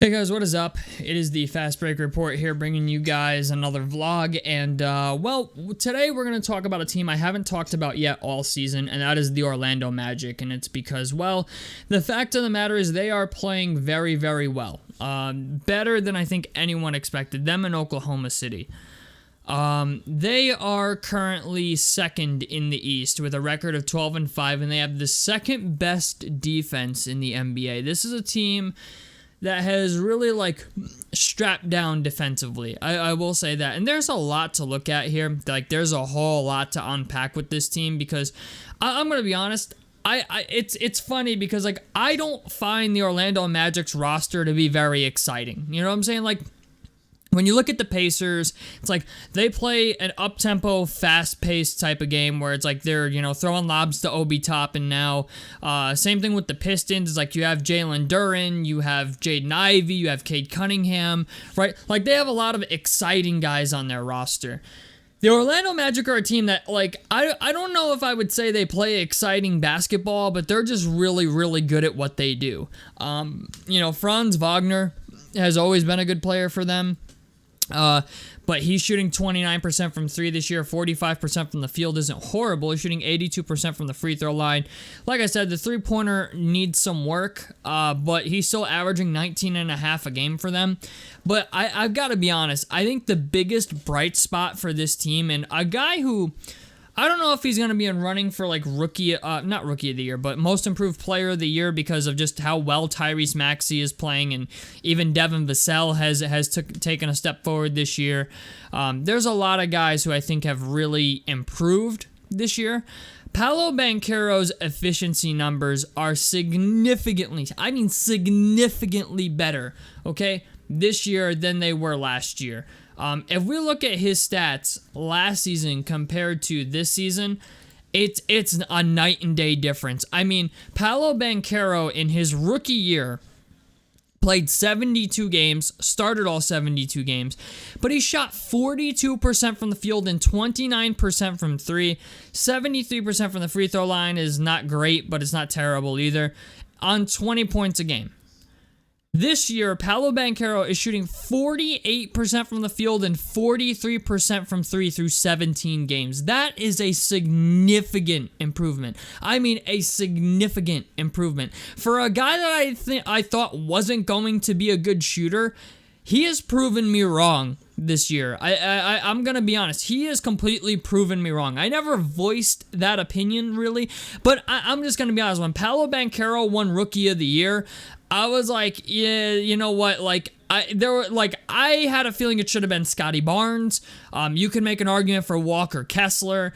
Hey guys, what is up? It is the Fast Break Report here, bringing you guys another vlog, and well, today we're going to talk about a team I haven't talked about yet all season, and that is the Orlando Magic, and it's because, well, the fact of the matter is they are playing very, very well. Better than I think anyone expected, them in Oklahoma City. They are currently second in the East with a record of 12-5, and they have the second best defense in the NBA. This is a team that has really strapped down defensively. I will say that. And there's a lot to look at here. There's a whole lot to unpack with this team because I'm going to be honest, it's funny because I don't find the Orlando Magic's roster to be very exciting. You know what I'm saying? When you look at the Pacers, it's like they play an up-tempo, fast-paced type of game where it's like they're, throwing lobs to Obi Toppin now. Same thing with the Pistons. It's like you have Jalen Duren, you have Jaden Ivey, you have Cade Cunningham, right? They have a lot of exciting guys on their roster. The Orlando Magic are a team that, I don't know if I would say they play exciting basketball, but they're just really, really good at what they do. Franz Wagner has always been a good player for them. But he's shooting 29% from three this year, 45% from the field isn't horrible. He's shooting 82% from the free throw line. Like I said, the three-pointer needs some work, but he's still averaging 19.5 a game for them. But I've got to be honest, I think the biggest bright spot for this team, and a guy who I don't know if he's going to be in running for not rookie of the year, but most improved player of the year because of just how well Tyrese Maxey is playing, and even Devin Vassell has taken a step forward this year. There's a lot of guys who I think have really improved this year. Paolo Banchero's efficiency numbers are significantly better, okay, this year than they were last year. If we look at his stats last season compared to this season, it's a night and day difference. I mean, Paolo Banchero in his rookie year played 72 games, started all 72 games, but he shot 42% from the field and 29% from three. 73% from the free throw line is not great, but it's not terrible either, on 20 points a game. This year, Paolo Banchero is shooting 48% from the field and 43% from three through 17 games. That is a significant improvement. I mean, a significant improvement. For a guy that I thought wasn't going to be a good shooter, he has proven me wrong this year. I'm going to be honest. He has completely proven me wrong. I never voiced that opinion, really, but I'm just going to be honest. When Paolo Banchero won Rookie of the Year, I was like, yeah, you know what? I had a feeling it should have been Scotty Barnes. You can make an argument for Walker Kessler.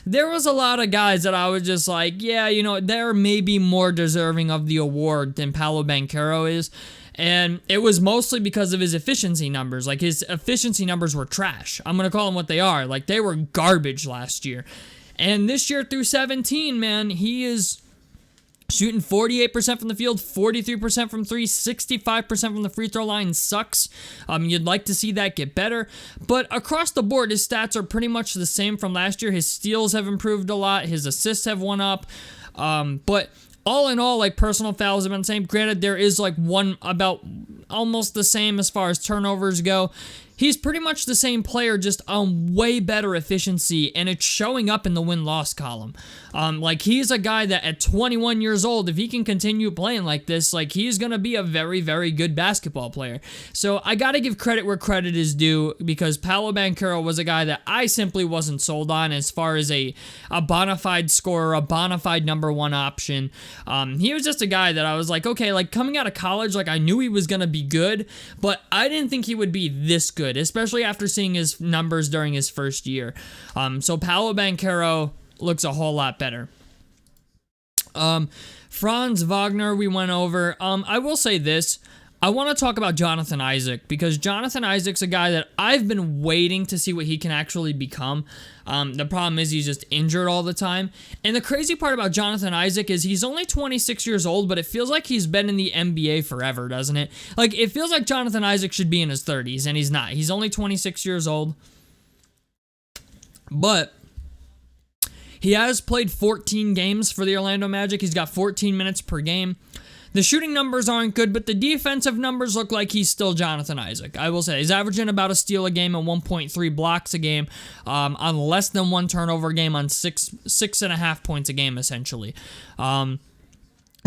There was a lot of guys that I was just like, yeah, they're maybe more deserving of the award than Paolo Banchero is. And it was mostly because of his efficiency numbers. His efficiency numbers were trash. I'm going to call them what they are. They were garbage last year. And this year through 17, man, he is shooting 48% from the field, 43% from three, 65% from the free throw line. Sucks. You'd like to see that get better. But across the board, his stats are pretty much the same from last year. His steals have improved a lot. His assists have went up. But all in all, personal fouls have been the same. Granted, there is one about almost the same as far as turnovers go. He's pretty much the same player, just on way better efficiency, and it's showing up in the win-loss column. He's a guy that at 21 years old, if he can continue playing like this, he's going to be a very, very good basketball player. So I got to give credit where credit is due, because Paolo Banchero was a guy that I simply wasn't sold on as far as a bona fide scorer, a bona fide number one option. He was just a guy that I was like, okay, coming out of college, I knew he was going to be good, but I didn't think he would be this good, especially after seeing his numbers during his first year. So Paolo Banchero looks a whole lot better. Franz Wagner, we went over. I will say this. I want to talk about Jonathan Isaac, because Jonathan Isaac's a guy that I've been waiting to see what he can actually become. The problem is he's just injured all the time. And the crazy part about Jonathan Isaac is he's only 26 years old, but it feels like he's been in the NBA forever, doesn't it? It feels like Jonathan Isaac should be in his 30s, and he's not. He's only 26 years old. But he has played 14 games for the Orlando Magic. He's got 14 minutes per game. The shooting numbers aren't good, but the defensive numbers look like he's still Jonathan Isaac. I will say he's averaging about a steal a game and 1.3 blocks a game, on less than one turnover a game, on 6.5 points a game essentially.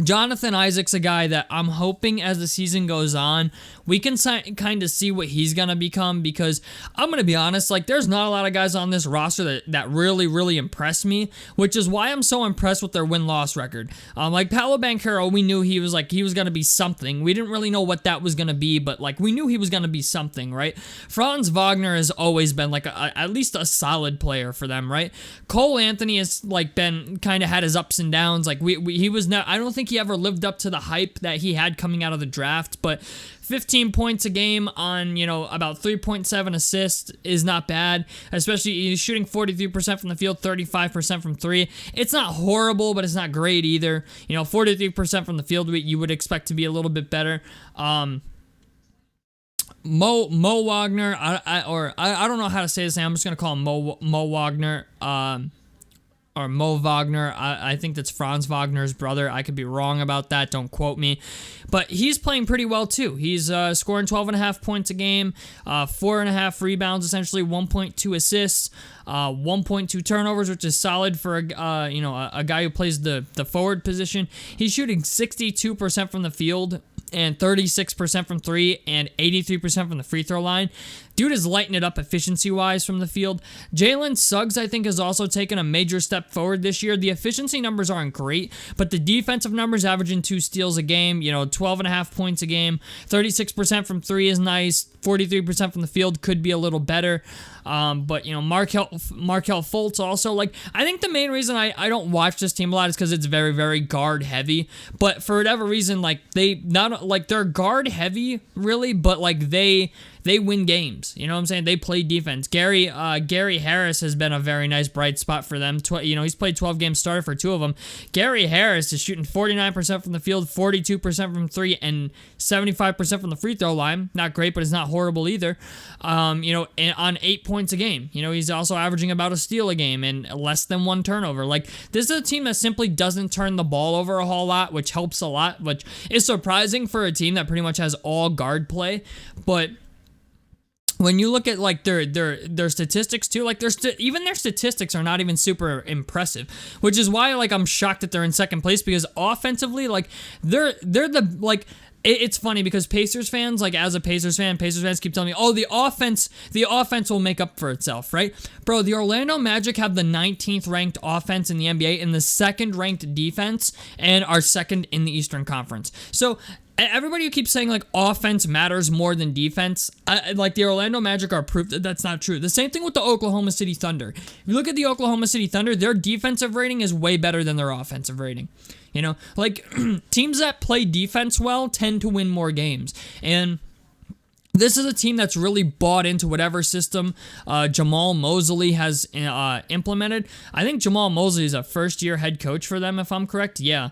Jonathan Isaac's a guy that I'm hoping as the season goes on, we can kind of see what he's going to become, because I'm going to be honest, like, there's not a lot of guys on this roster that really, really impress me, which is why I'm so impressed with their win-loss record. Like, Paolo Banchero, we knew he was going to be something. We didn't really know what that was going to be, but, like, we knew he was going to be something, right? Franz Wagner has always been, like, at least a solid player for them, right? Cole Anthony has, like, been kind of had his ups and downs. Like, he was not, I don't think he ever lived up to the hype that he had coming out of the draft, but 15 points a game on, about 3.7 assists is not bad, especially he's shooting 43% from the field, 35% from three. It's not horrible, but it's not great either. 43% from the field, you would expect to be a little bit better. Mo Wagner, I don't know how to say his name. I'm just going to call him Mo Wagner. Or Mo Wagner. I think that's Franz Wagner's brother. I could be wrong about that. Don't quote me. But he's playing pretty well, too. He's scoring 12.5 points a game, 4.5 rebounds, essentially 1.2 assists, 1.2 turnovers, which is solid for a guy who plays the forward position. He's shooting 62% from the field and 36% from three and 83% from the free throw line. Dude is lighting it up efficiency-wise from the field. Jalen Suggs, I think, has also taken a major step forward this year. The efficiency numbers aren't great, but the defensive numbers, averaging 2 steals a game, 12.5 points a game, 36% from three is nice, 43% from the field could be a little better. But, Markelle Fultz also, like, I think the main reason I don't watch this team a lot is because it's very, very guard heavy. But for whatever reason, like, they're guard heavy, really, but, like, they win games. You know what I'm saying? They play defense. Gary Harris has been a very nice bright spot for them. He's played 12 games, started for 2 of them. Gary Harris is shooting 49% from the field, 42% from three, and 75% from the free throw line. Not great, but it's not horrible either. And on 8 points a game. He's also averaging about a steal a game and less than 1 turnover. Like, this is a team that simply doesn't turn the ball over a whole lot, which helps a lot, which is surprising for a team that pretty much has all guard play. But when you look at, like, their statistics too, like, even their statistics are not even super impressive, which is why, like, I'm shocked that they're in second place, because offensively, like, they're the, like, it's funny because Pacers fans, like, as a Pacers fans keep telling me, oh, the offense will make up for itself, right? Bro, the Orlando Magic have the 19th ranked offense in the NBA and the 2nd ranked defense, and are 2nd in the Eastern Conference. So everybody who keeps saying, like, offense matters more than defense, like, the Orlando Magic are proof that that's not true. The same thing with the Oklahoma City Thunder. If you look at the Oklahoma City Thunder, their defensive rating is way better than their offensive rating. Like, teams that play defense well tend to win more games. And this is a team that's really bought into whatever system Jamal Mosley has implemented. I think Jamal Mosley is a first-year head coach for them, if I'm correct. Yeah.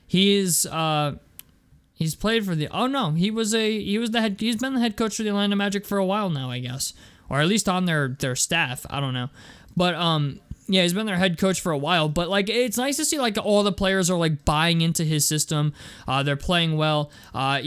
He's played for the. Oh no, he's been the head coach for the Orlando Magic for a while now, I guess, or at least on their staff. I don't know, but yeah, he's been their head coach for a while. But, like, it's nice to see, like, all the players are, like, buying into his system. They're playing well. I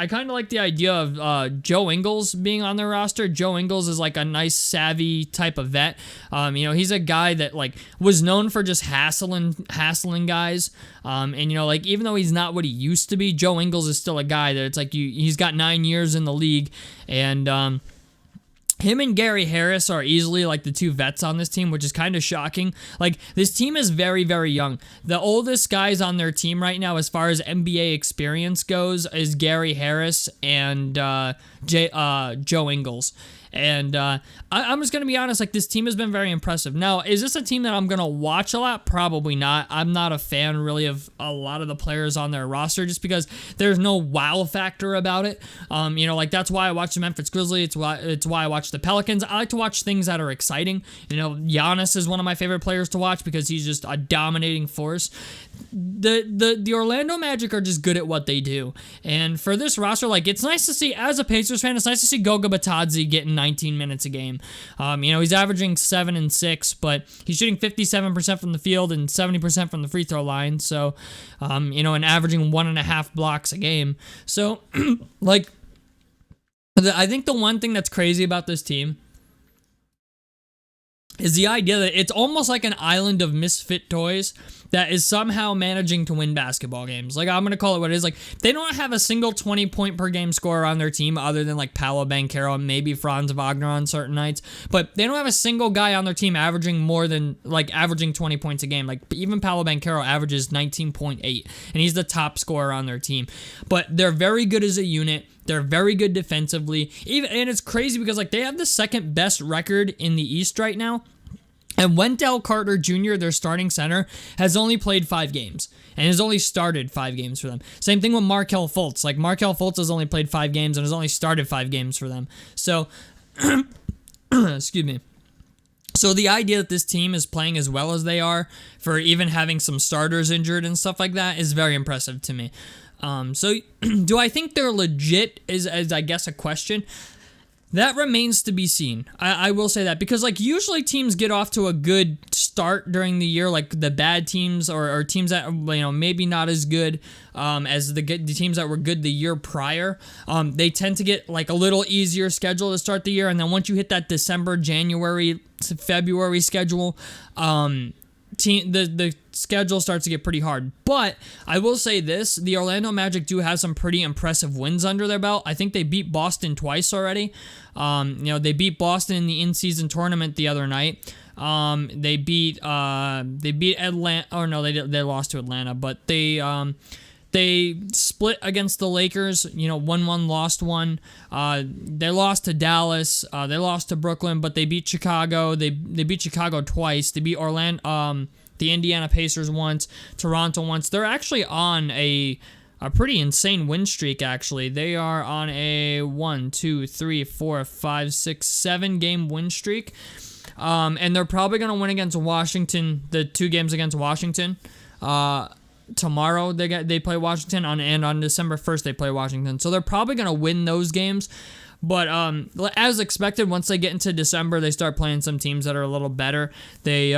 kind of like the idea of Joe Ingles being on their roster. Joe Ingles is, like, a nice, savvy type of vet. He's a guy that, like, was known for just hassling guys. And, like, even though he's not what he used to be, Joe Ingles is still a guy that it's like he's got 9 years in the league, and him and Gary Harris are easily, like, the 2 vets on this team, which is kind of shocking. Like, this team is very, very young. The oldest guys on their team right now, as far as NBA experience goes, is Gary Harris and Joe Ingles. And I'm just going to be honest, like, this team has been very impressive. Now, is this a team that I'm going to watch a lot? Probably not. I'm not a fan, really, of a lot of the players on their roster, just because there's no wow factor about it. Like, that's why I watch the Memphis Grizzlies. It's why I watch the Pelicans. I like to watch things that are exciting. Giannis is one of my favorite players to watch because he's just a dominating force. The Orlando Magic are just good at what they do. And for this roster, like, it's nice to see, as a Pacers fan, it's nice to see Goga Batadze getting 19 minutes a game. He's averaging 7 and 6, but he's shooting 57% from the field and 70% from the free throw line. So, and averaging 1.5 blocks a game. So, I think the one thing that's crazy about this team is the idea that it's almost like an island of misfit toys that is somehow managing to win basketball games. Like, I'm going to call it what it is. Like, they don't have a single 20-point per game scorer on their team other than, like, Paolo Banchero and maybe Franz Wagner on certain nights. But they don't have a single guy on their team averaging 20 points a game. Like, even Paolo Banchero averages 19.8, and he's the top scorer on their team. But they're very good as a unit. They're very good defensively. And it's crazy because, like, they have the second best record in the East right now. And Wendell Carter Jr., their starting center, has only played 5 games and has only started 5 games for them. Same thing with Markelle Fultz. Like, Markelle Fultz has only played 5 games and has only started 5 games for them. So, excuse me. So the idea that this team is playing as well as they are, for even having some starters injured and stuff like that, is very impressive to me. So do I think they're legit is I guess a question. That remains to be seen. I will say that because, like, usually teams get off to a good start during the year, like the bad teams or teams that, maybe not as good as the teams that were good the year prior. They tend to get, like, a little easier schedule to start the year, and then once you hit that December, January, February schedule, the schedule starts to get pretty hard. But I will say this, the Orlando Magic do have some pretty impressive wins under their belt. I think they beat Boston twice already. They beat Boston in the in-season tournament the other night. They beat Atlanta. Oh no, they lost to Atlanta, but they split against the Lakers, 1-1, lost 1. They lost to Dallas. They lost to Brooklyn, but they beat Chicago. They beat Chicago twice. They beat Orlando, the Indiana Pacers once, Toronto once. They're actually on a pretty insane win streak, actually. They are on a 7 game win streak. And they're probably going to win against Washington, the 2 games against Washington. Tomorrow they play Washington, and on December 1st they play Washington. So they're probably going to win those games. But as expected, once they get into December, they start playing some teams that are a little better. They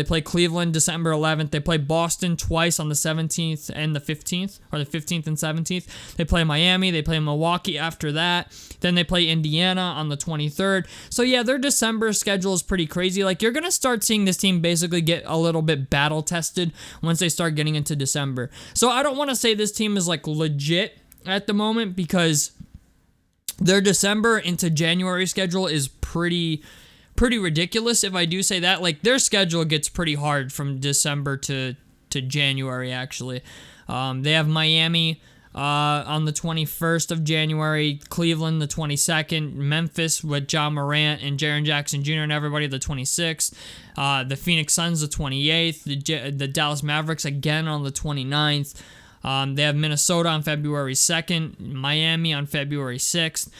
play Cleveland December 11th. They play Boston twice on the 17th and the 15th, or the 15th and 17th. They play Miami. They play Milwaukee after that. Then they play Indiana on the 23rd. So yeah, their December schedule is pretty crazy. Like, you're gonna start seeing this team basically get a little bit battle tested once they start getting into December. So I don't want to say this team is, like, legit at the moment, because their December into January schedule is pretty ridiculous, if I do say that. Like, their schedule gets pretty hard from December to January, actually. They have Miami on the 21st of January, Cleveland the 22nd, Memphis with Ja Morant and Jaren Jackson Jr. and everybody the 26th, the Phoenix Suns the 28th, the Dallas Mavericks again on the 29th. They have Minnesota on February 2nd, Miami on February 6th.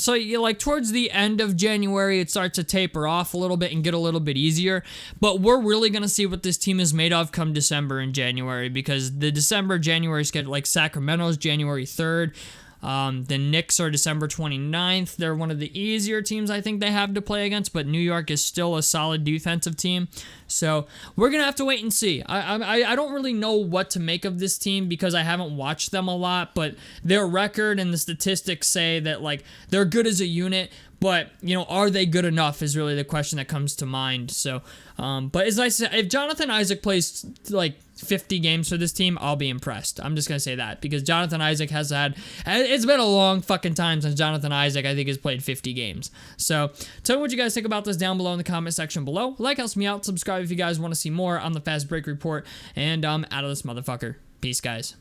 So towards the end of January, it starts to taper off a little bit and get a little bit easier. But we're really going to see what this team is made of come December and January, because the December-January schedule, like Sacramento's January 3rd. The Knicks are December 29th. They're one of the easier teams I think they have to play against, but New York is still a solid defensive team. So we're going to have to wait and see. I don't really know what to make of this team because I haven't watched them a lot, but their record and the statistics say that, like, they're good as a unit. But, are they good enough is really the question that comes to mind. So, but as I said, if Jonathan Isaac plays, 50 games for this team, I'll be impressed. I'm just going to say that, because Jonathan Isaac it's been a long fucking time since Jonathan Isaac, I think, has played 50 games. So, tell me what you guys think about this down below in the comment section below. Like helps me out. Subscribe if you guys want to see more on the Fast Break Report. And I'm out of this motherfucker. Peace, guys.